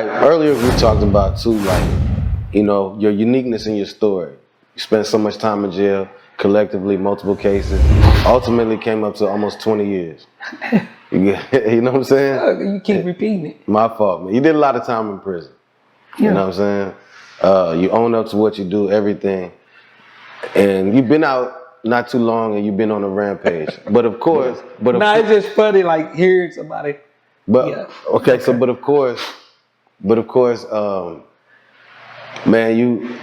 right, earlier we talked about too, like, you know, your uniqueness in your story. You spent so much time in jail, collectively, multiple cases, ultimately came up to almost 20 years. You know what I'm saying? You keep repeating it. My fault, man. You did a lot of time in prison. You know what I'm saying? You own up to what you do, everything. And you've been out not too long and you've been on a rampage. But of course, it's just funny, like hearing somebody. Okay, so but of course, man, you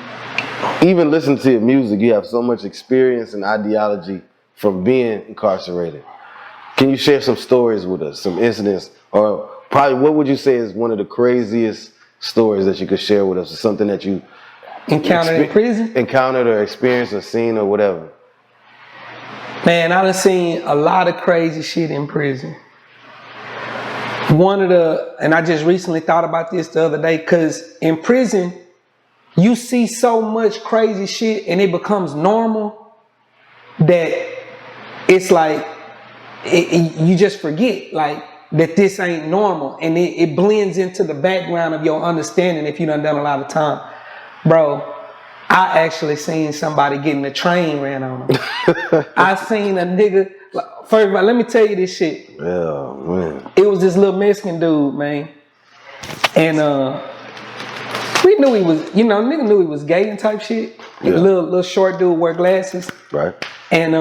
even listen to your music, you have so much experience and ideology from being incarcerated. Can you share some stories with us, some incidents, or probably what would you say is one of the craziest stories that you could share with us, or something that you encountered in prison? Encountered or experienced or seen or whatever. Man, I done seen a lot of crazy shit in prison. And I just recently thought about this the other day, because in prison, you see so much crazy shit and it becomes normal that it's like, you just forget like that this ain't normal, and it blends into the background of your understanding if you done a lot of time. Bro, I actually seen somebody getting a train ran on them. I seen a nigga, first of all, let me tell you this shit. Yeah, man. It was this little Mexican dude, man. And we knew he was, nigga knew he was gay and type shit. Yeah. Little short dude, wear glasses. Right. And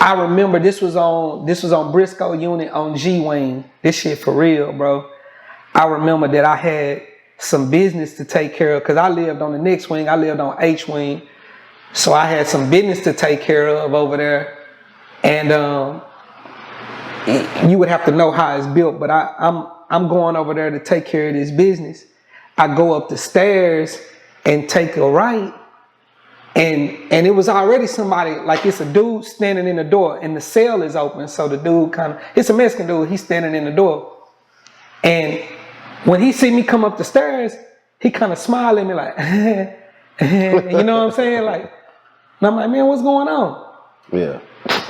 I remember this was on Briscoe Unit on G-Wing. This shit for real, bro. I remember that I had some business to take care of, because I lived on the next wing. I lived on H-Wing. So I had some business to take care of over there. And you would have to know how it's built, but I'm going over there to take care of this business. I go up the stairs and take a right. And it was already somebody, like it's a dude standing in the door and the cell is open. So the dude it's a Mexican dude, he's standing in the door. And when he see me come up the stairs, he kind of smiled at me like, you know what I'm saying? Like, and I'm like, man, what's going on? Yeah.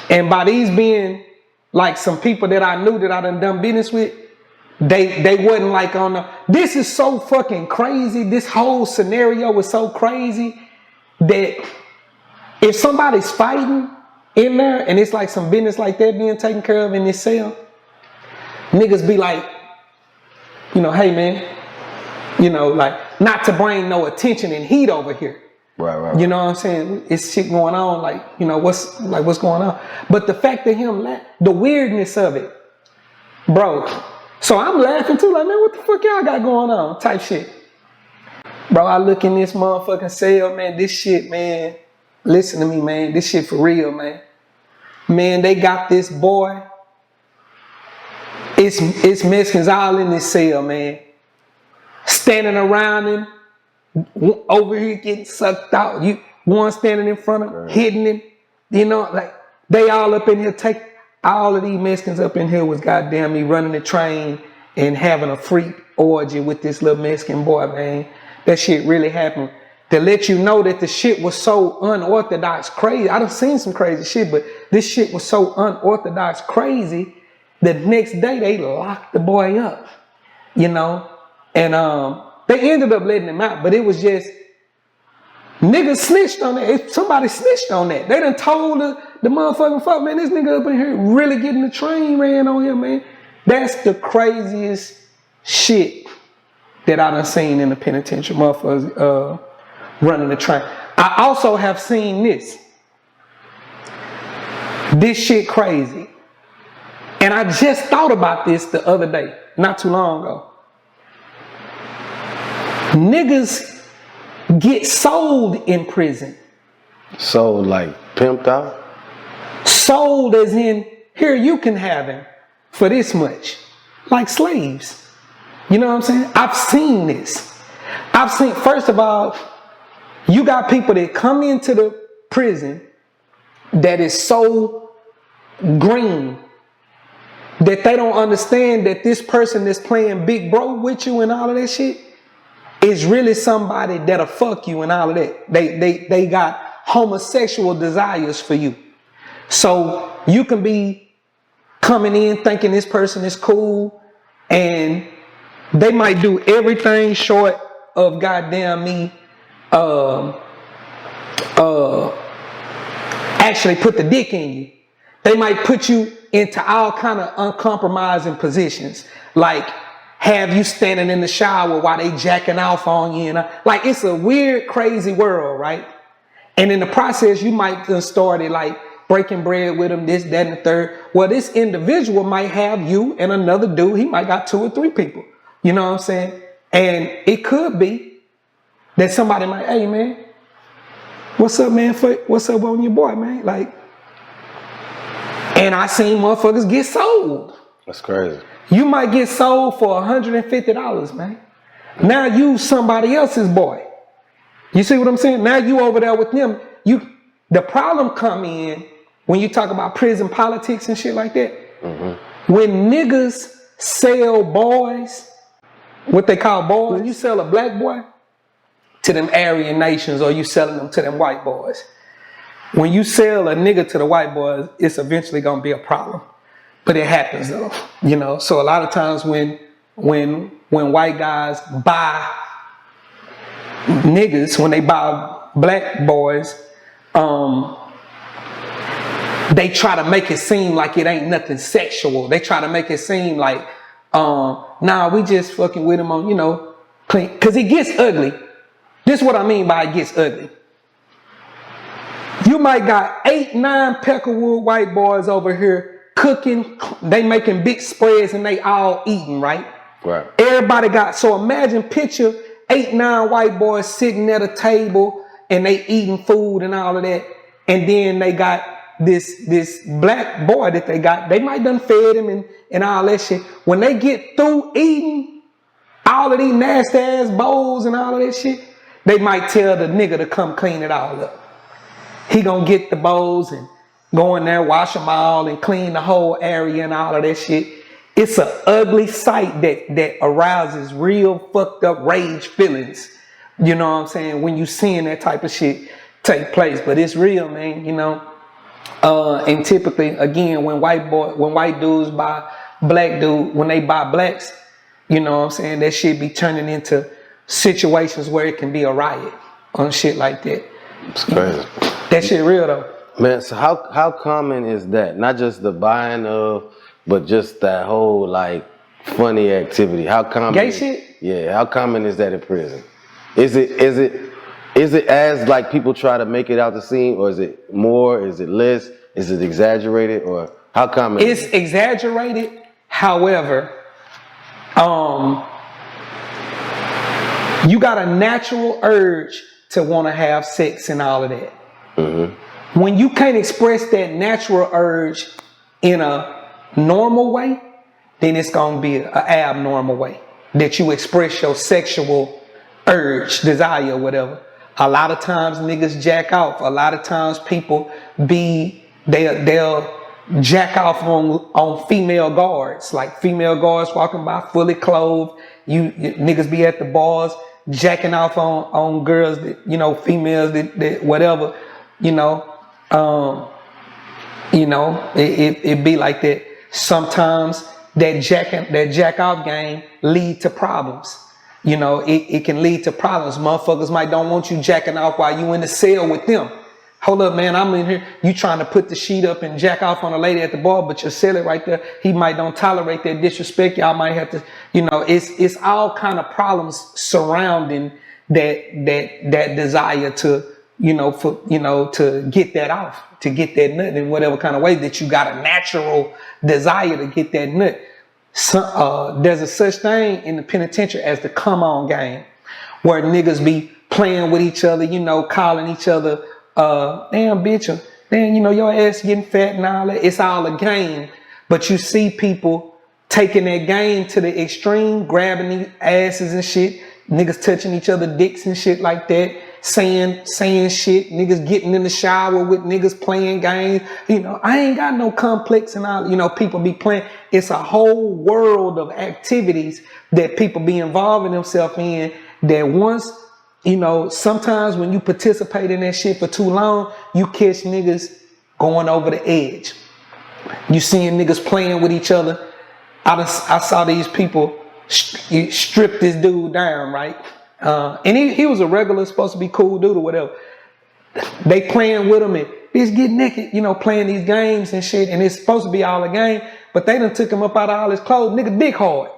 And by these being like some people that I knew that I done business with, they wasn't like on the, this is so fucking crazy. This whole scenario was so crazy that if somebody's fighting in there and it's like some business like that being taken care of in this cell, niggas be like, hey man, like not to bring no attention and heat over here. Right. You know what I'm saying? It's shit going on, like, what's going on? But the fact that him, the weirdness of it, bro. So I'm laughing too, like, man, what the fuck y'all got going on? Type shit. Bro, I look in this motherfucking cell, man, this shit, man, listen to me, man, this shit for real, man. Man, they got this boy. It's Mexicans all in this cell, man. Standing around him, over here getting sucked out. One standing in front of him, hitting him. Like they all up in here. Take all of these Mexicans up in here was goddamn me running the train and having a freak orgy with this little Mexican boy, man. That shit really happened. To let you know that the shit was so unorthodox crazy. I done seen some crazy shit, but this shit was so unorthodox crazy. The next day they locked the boy up, and they ended up letting him out, but it was just niggas snitched on that. Somebody snitched on that. They done told the motherfucking fuck, man, this nigga up in here really getting the train ran on him, man. That's the craziest shit that I done seen in the penitentiary, motherfuckers running the train. I also have seen this shit crazy. And I just thought about this the other day, not too long ago. Niggas get sold in prison. Sold like pimped out? Sold as in, here you can have him for this much. Like slaves. You know what I'm saying? I've seen this. First of all, you got people that come into the prison that is so green that they don't understand that this person that's playing big bro with you and all of that shit is really somebody that'll fuck you and all of that. They got homosexual desires for you. So you can be coming in thinking this person is cool and they might do everything short of goddamn me actually put the dick in you. They might put you into all kind of uncompromising positions, like have you standing in the shower while they jacking off on you, like it's a weird, crazy world, right? And in the process, you might have started like breaking bread with them, this, that, and the third. Well, this individual might have you and another dude. He might got 2 or 3 people. You know what I'm saying? And it could be that somebody might, hey man, what's up, man? What's up on your boy, man? Like, and I seen motherfuckers get sold. That's crazy. You might get sold for $150, man. Now you somebody else's boy. You see what I'm saying? Now you over there with them. The problem come in when you talk about prison politics and shit like that. Mm-hmm. When niggas sell boys, what they call boys, when you sell a black boy to them Aryan nations or you selling them to them white boys, when you sell a nigga to the white boys, it's eventually gonna be a problem. But it happens though, you know. So a lot of times when white guys buy niggas, when they buy black boys, they try to make it seem like it ain't nothing sexual. They try to make it seem like, nah, we just fucking with him on, you know, clean. Cause it gets ugly. This is what I mean by it gets ugly. You might got 8, 9 Peckerwood white boys over here cooking, they making big spreads and they all eating, right? Right. Everybody got, so imagine picture 8, 9 white boys sitting at a table and they eating food and all of that. And then they got this black boy that they might done fed him and all that shit. When they get through eating all of these nasty ass bowls and all of that shit, they might tell the nigga to come clean it all up. He gonna get the bowls and go in there, wash them all and clean the whole area and all of that shit. It's an ugly sight that arouses real fucked up rage feelings. You know what I'm saying? When you seeing that type of shit take place. But it's real, man, you know. And typically, again, when white dudes buy black dude, when they buy blacks, you know what I'm saying, that shit be turning into situations where it can be a riot on shit like that. It's crazy. That shit real though. Man, so how common is that? Not just the buying of, but just that whole like funny activity. How common? Gay shit? Yeah, how common is that in prison? Is it as like people try to make it out the scene, or is it more? Is it less? Is it exaggerated, or how common? It's exaggerated. However, you got a natural urge to want to have sex and all of that. Mm-hmm. When you can't express that natural urge in a normal way, then it's gonna be an abnormal way that you express your sexual urge, desire, whatever. A lot of times niggas jack off. A lot of times people they'll jack off on female guards, like female guards walking by fully clothed. You niggas be at the bars jacking off on girls that, you know, females that whatever, you know, it be like that. Sometimes that jack off game lead to problems. You know, it can lead to problems. Motherfuckers might don't want you jacking off while you in the cell with them. Hold up, man, I'm in here. You trying to put the sheet up and jack off on a lady at the bar, but your celly right there, he might don't tolerate that disrespect. Y'all might have to, you know, it's all kind of problems surrounding that desire to, you know, to get that off, to get that nut in whatever kind of way that you got a natural desire to get that nut. So, there's a such thing in the penitentiary as the come on game, where niggas be playing with each other, you know, calling each other, damn bitch, or damn, you know, your ass getting fat and all that. It's all a game. But you see people taking that game to the extreme, grabbing these asses and shit, niggas touching each other dicks and shit like that, saying shit, niggas getting in the shower with niggas playing games. You know, I ain't got no complex and all, you know, people be playing. It's a whole world of activities that people be involving themselves in that once, you know, sometimes when you participate in that shit for too long, you catch niggas going over the edge. You seeing niggas playing with each other. I saw these people he stripped this dude down, right? And he was a regular, supposed to be cool dude or whatever. They playing with him and bitch get naked, you know, playing these games and shit, and it's supposed to be all a game, but they done took him up out of all his clothes. Nigga dick hard.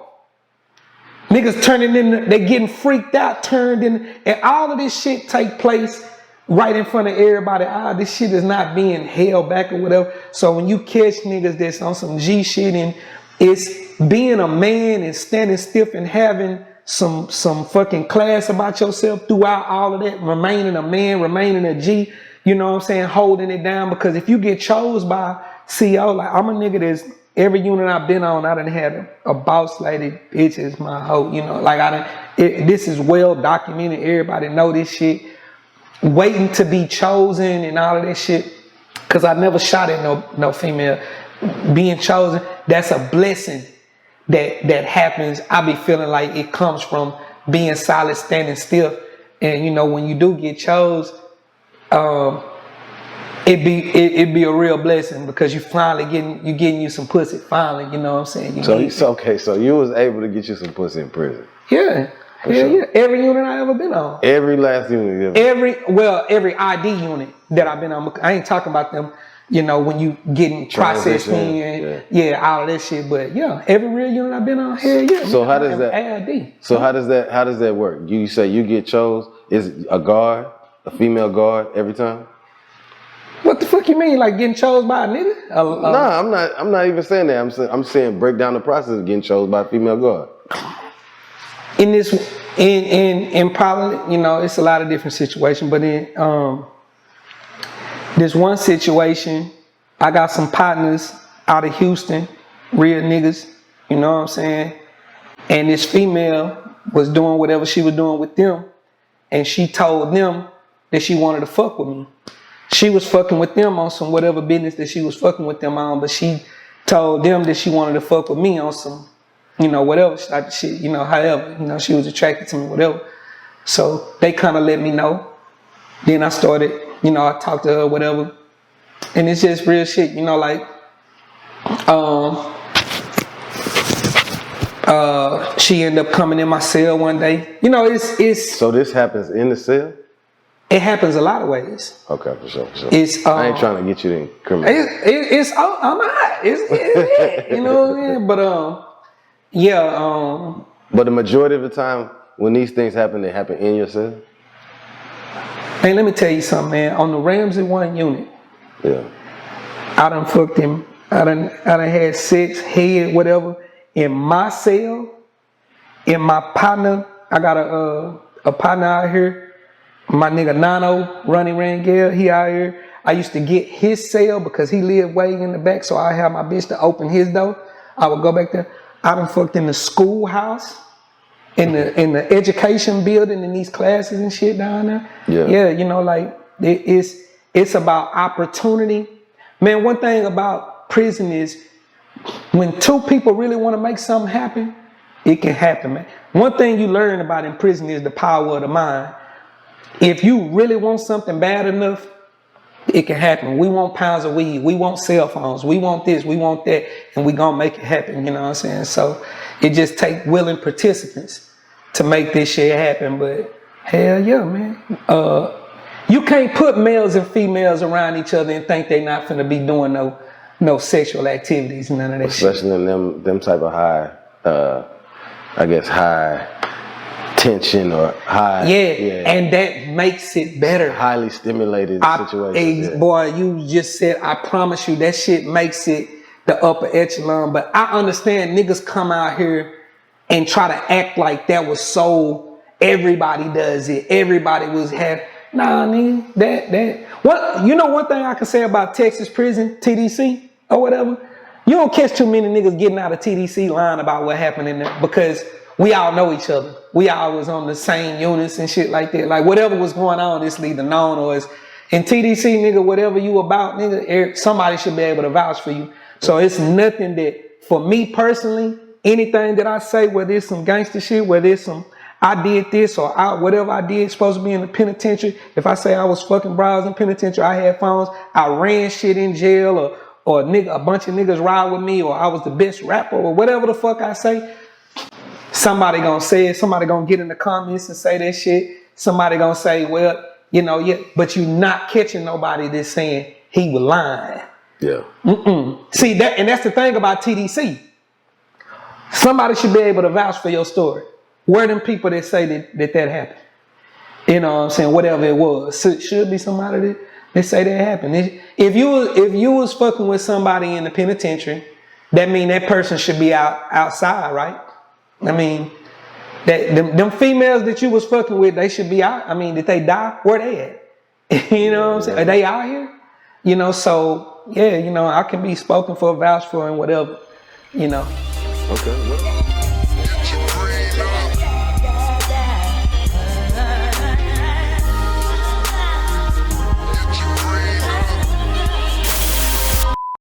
Niggas turning in, they getting freaked out, turned in, and all of this shit take place right in front of everybody. This shit is not being held back or whatever. So when you catch niggas that's on some G shit, and it's being a man and standing stiff and having some fucking class about yourself throughout all of that, remaining a man, remaining a G, you know what I'm saying, holding it down. Because if you get chose by C.E.O, like I'm a nigga that's, every unit I've been on, I done had a boss lady, bitch is my hoe, you know, like this is well documented, everybody know this shit, waiting to be chosen and all of that shit, because I never shot at no female. Being chosen, that's a blessing that happens. I be feeling like it comes from being solid, standing still, and you know, when you do get chose, it'd be a real blessing, because you finally getting you some pussy finally, you know what I'm saying? So you was able to get you some pussy in prison. Yeah. Yeah. Every unit I ever been on. Every last unit you ever. Every ID unit that I've been on. I ain't talking about them, you know, when you getting processed in, all of that shit. But yeah, every real unit I've been on, hell yeah. So how does that ID. So how does that work? You say you get chose, is a guard, a female guard every time? What the fuck you mean, like getting chose by a nigga? Nah, I'm not even saying that. I'm saying break down the process of getting chose by a female guard. In probably, you know, it's a lot of different situations, but in this one situation, I got some partners out of Houston, real niggas, you know what I'm saying? And this female was doing whatever she was doing with them, and she told them that she wanted to fuck with me. She was fucking with them on some whatever business that she was fucking with them on, but she told them that she wanted to fuck with me on some, you know, whatever type of shit, you know, however, you know, she was attracted to me, whatever. So they kind of let me know. Then I started, you know, I talked to her, whatever. And it's just real shit, you know, like, she ended up coming in my cell one day. You know, it's. So this happens in the cell? It happens a lot of ways. Okay, for sure. It's, I ain't trying to get you to incriminate. I'm not. It's you know what I mean? But But the majority of the time when these things happen, they happen in your cell? Hey, let me tell you something, man. On the Ramsey 1 unit, yeah, I done fucked him. I done had sex, head, whatever, in my cell, in my partner. I got a partner out here. My nigga Nano, Ronnie Rangel, he out here. I used to get his cell because he lived way in the back, so I have my bitch to open his door. I would go back there. I done fucked in the schoolhouse, in the education building, in these classes and shit down there. Yeah, you know, like it's about opportunity. Man, one thing about prison is when two people really want to make something happen, it can happen, man. One thing you learn about in prison is the power of the mind. If you really want something bad enough, it can happen. We want pounds of weed. We want cell phones. We want this. We want that. And we gonna make it happen. You know what I'm saying? So it just take willing participants to make this shit happen. But hell yeah, man. You can't put males and females around each other and think they not finna be doing no sexual activities and none of that Especially shit. in them type of high, high tension or high. Yeah, and that makes it better. Highly stimulated situations. Boy, you just said, I promise you, that shit makes it the upper echelon. But I understand niggas come out here and try to act like that was so, everybody does it. Everybody was having, nah, nigga, that. What, you know one thing I can say about Texas prison, TDC or whatever? You don't catch too many niggas getting out of TDC lying about what happened in there, because we all know each other. We all was on the same units and shit like that. Like whatever was going on, it's either known or it's in TDC, nigga, whatever you about, nigga, somebody should be able to vouch for you. So it's nothing that, for me personally, anything that I say, whether it's some gangster shit, whether it's some, I did this or whatever I did, supposed to be in the penitentiary. If I say I was fucking browsing penitentiary, I had phones, I ran shit in jail, or a bunch of niggas ride with me, or I was the best rapper, or whatever the fuck I say. somebody gonna say it, somebody gonna get in the comments and say that shit. Somebody gonna say, well, you know, yeah, but you not catching nobody that's saying he was lying. Yeah. See that, and that's the thing about TDC. Somebody should be able to vouch for your story. Where are them people that say that happened? You know what I'm saying? Whatever it was, so it should be somebody that say that happened. If you was fucking with somebody in the penitentiary, that mean that person should be outside, right? I mean, that them females that you was fucking with, they should be out. I mean, did they die? Where they at? You know what I'm saying? Are they out here? You know, so yeah, you know, I can be spoken for, vouched for, and whatever. You know. Okay.